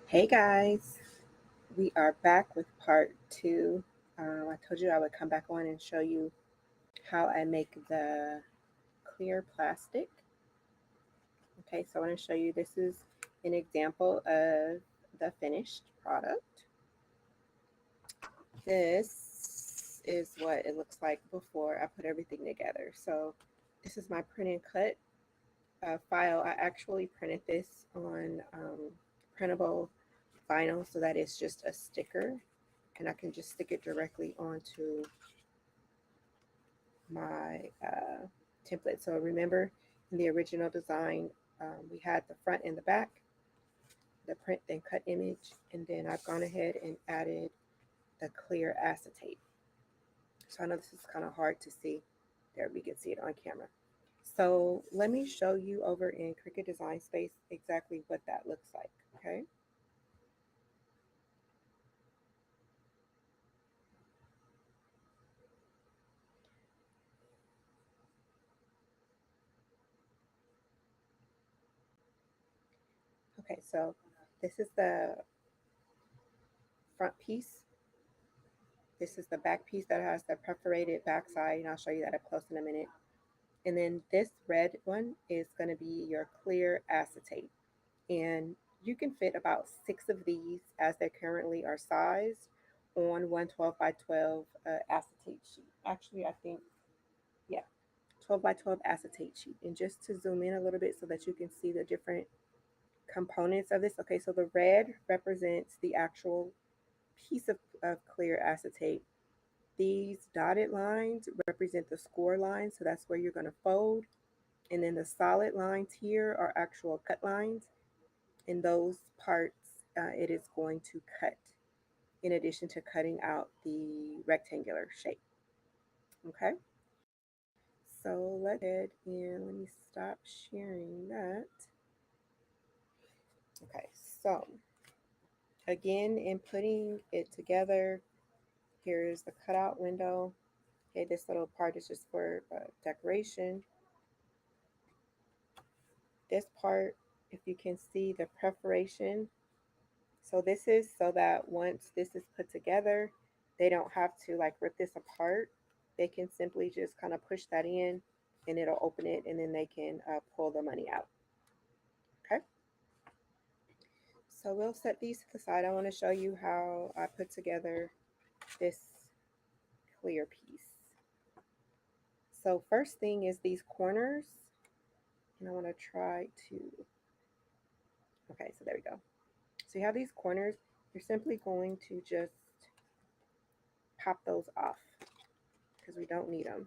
Hey guys, we are back with part two. I told you I would come back on and show you how I make the clear plastic. Okay, so I want to show you, this is an example of the finished product. This is what it looks like before I put everything together. So this is my print and cut file. I actually printed this on printable vinyl so that it's just a sticker and I can just stick it directly onto my template. So remember, in the original design, we had the front and the back, the print then cut image, and then I've gone ahead and added the clear acetate. So I know this is kind of hard to see. There, we can see it on camera. So let me show you over in Cricut Design Space exactly what that looks like, okay? Okay, so this is the front piece. This is the back piece that has the perforated backside, and I'll show you that up close in a minute. And then this red one is going to be your clear acetate. And you can fit about 6 of these as they currently are sized on one 12 by 12 acetate sheet. Actually, I think, yeah, 12 by 12 acetate sheet. And just to zoom in a little bit so that you can see the different components of this. Okay, so the red represents the actual piece of clear acetate. These dotted lines represent the score lines, so that's where you're going to fold. And then the solid lines here are actual cut lines. In those parts, it is going to cut, in addition to cutting out the rectangular shape. Okay, so let's go ahead and let me stop sharing that. Okay, so again, in putting it together, here's the cutout window. Okay, this little part is just for decoration. This part, if you can see the perforation, so this is so that once this is put together, they don't have to like rip this apart. They can simply just kind of push that in and it'll open it, and then they can pull the money out. Okay, so we'll set these to the side. I want to show you how I put together this clear piece. So first thing is these corners, and I want to try to, okay, so there we go. So you have these corners, you're simply going to just pop those off because we don't need them.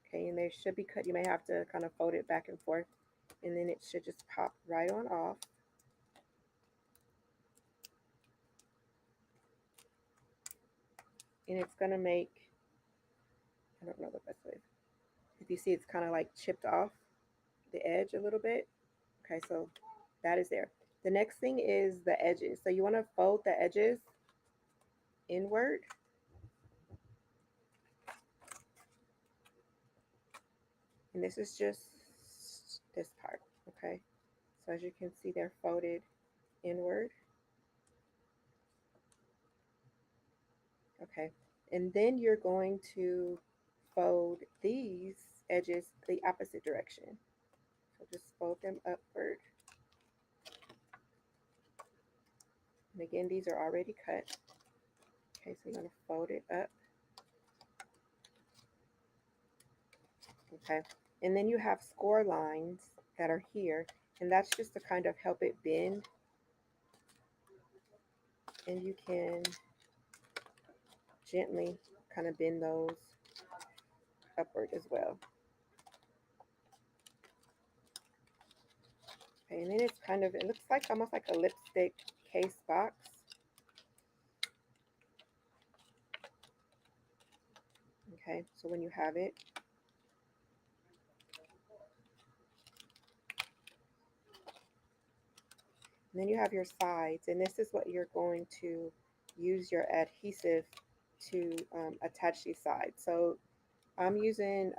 Okay, and they should be cut. You may have to kind of fold it back and forth, and then it should just pop right on off. And it's going to make, I don't know the best way. If you see, it's kind of like chipped off the edge a little bit. Okay, so that is there. The next thing is the edges. So you want to fold the edges inward. And this is just this part, okay? So as you can see, they're folded inward. Okay, and then you're going to fold these edges the opposite direction. So just fold them upward. And again, these are already cut. Okay, so you're going to fold it up. Okay, and then you have score lines that are here, and that's just to kind of help it bend. And you can gently kind of bend those upward as well. Okay, and then it's kind of, it looks like almost like a lipstick case box. Okay, so when you have it, and then you have your sides, and this is what you're going to use your adhesive to attach these sides. So I'm using,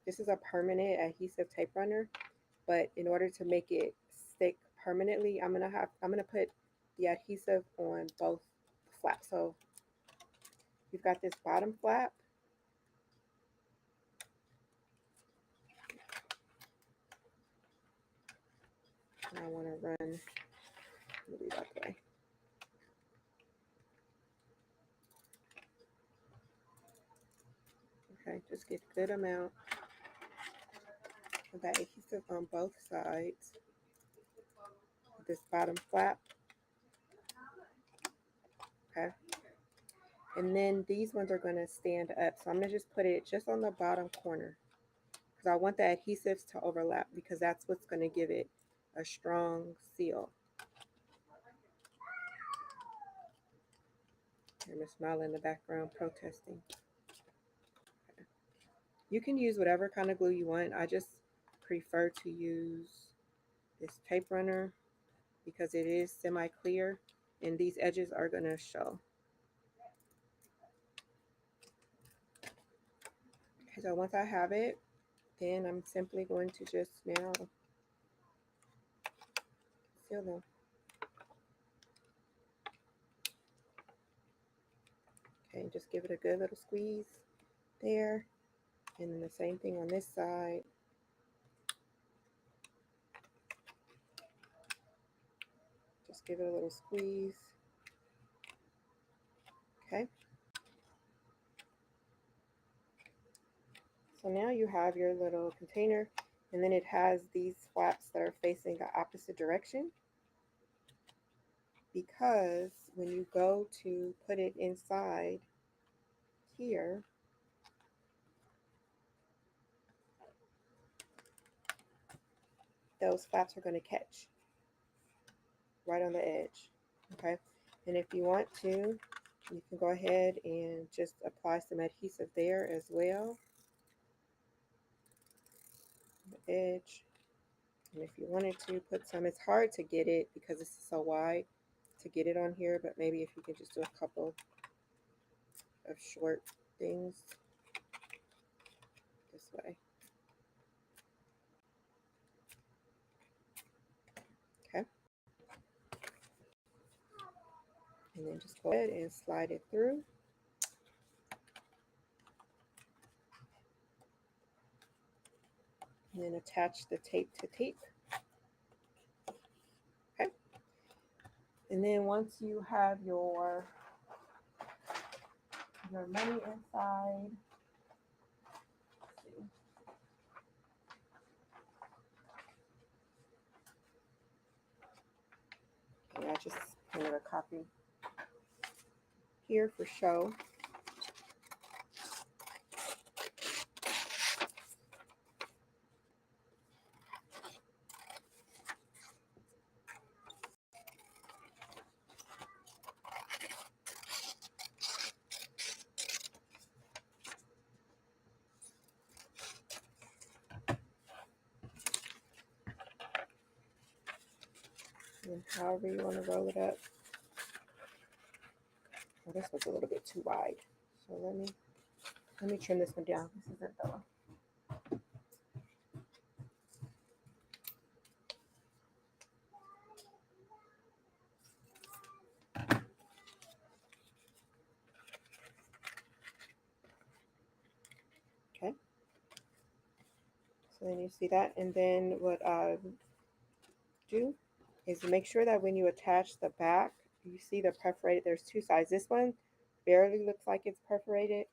this is a permanent adhesive tape runner, but in order to make it stick permanently, I'm gonna put the adhesive on both flaps. So you've got this bottom flap. And I want to run, move that way. Okay, just get a good amount of that adhesive on both sides of this bottom flap. Okay. And then these ones are going to stand up. So I'm going to just put it just on the bottom corner because I want the adhesives to overlap because that's what's going to give it a strong seal. And Miss Mala in the background protesting. Okay. You can use whatever kind of glue you want. I just prefer to use this tape runner because it is semi-clear and these edges are going to show. Okay, so once I have it, then I'm simply going to just now seal them. Okay, just give it a good little squeeze there. And then the same thing on this side. Just give it a little squeeze. Okay. So now you have your little container, and then it has these flaps that are facing the opposite direction, because when you go to put it inside here, those flaps are going to catch right on the edge. Okay. And if you want to, you can go ahead and just apply some adhesive there as well. The edge. And if you wanted to put some, it's hard to get it because this is so wide to get it on here, but maybe if you can just do a couple of short things this way. Okay. And then just go ahead and slide it through. And then attach the tape to tape. Okay. And then once you have your money inside, I just printed a copy here for show. And however you want to roll it up. Well, this was a little bit too wide, so let me trim this one down. This isn't the okay. So then you see that, and then what I do is make sure that when you attach the back, you see the perforated. There's two sides. This one barely looks like it's perforated.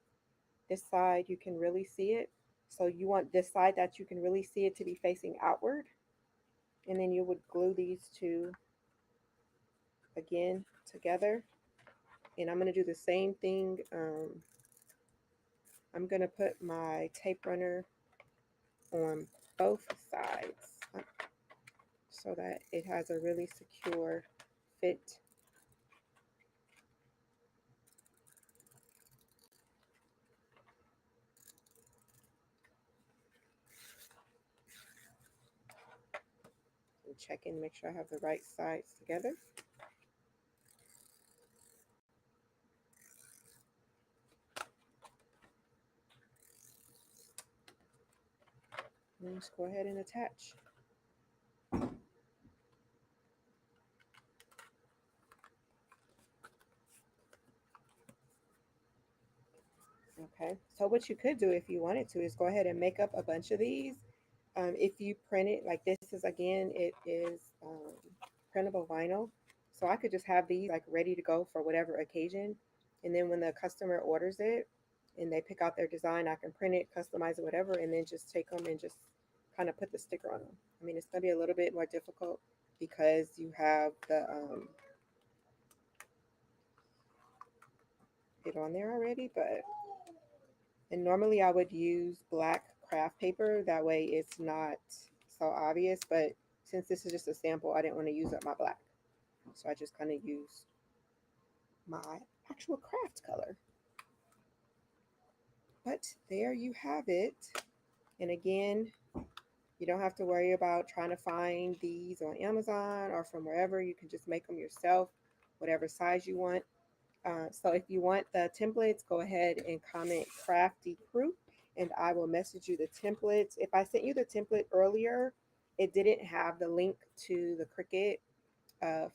This side you can really see it. So you want this side that you can really see it to be facing outward, and then you would glue these two again together. And I'm going to do the same thing. I'm going to put my tape runner on both sides so that it has a really secure fit. And check in, make sure I have the right sides together. And just go ahead and attach. Okay, so what you could do if you wanted to is go ahead and make up a bunch of these. If you print it, like this is again, it is printable vinyl. So I could just have these like ready to go for whatever occasion. And then when the customer orders it and they pick out their design, I can print it, customize it, whatever, and then just take them and just kind of put the sticker on them. I mean, it's going to be a little bit more difficult because you have the it on there already, but and normally I would use black craft paper. That way it's not so obvious. But since this is just a sample, I didn't want to use up my black. So I just kind of used my actual craft color. But there you have it. And again, you don't have to worry about trying to find these on Amazon or from wherever. You can just make them yourself, whatever size you want. So if you want the templates, go ahead and comment Crafty Crew and I will message you the templates. If I sent you the template earlier, it didn't have the link to the Cricut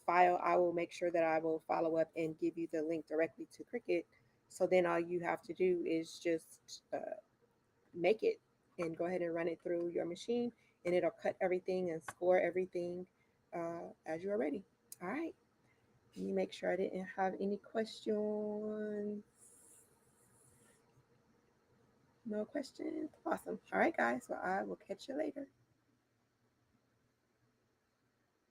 file. I will make sure that I will follow up and give you the link directly to Cricut. So then all you have to do is just make it and go ahead and run it through your machine and it'll cut everything and score everything as you are ready. All right. Let me make sure I didn't have any questions. No questions. Awesome. All right, guys. Well, I will catch you later.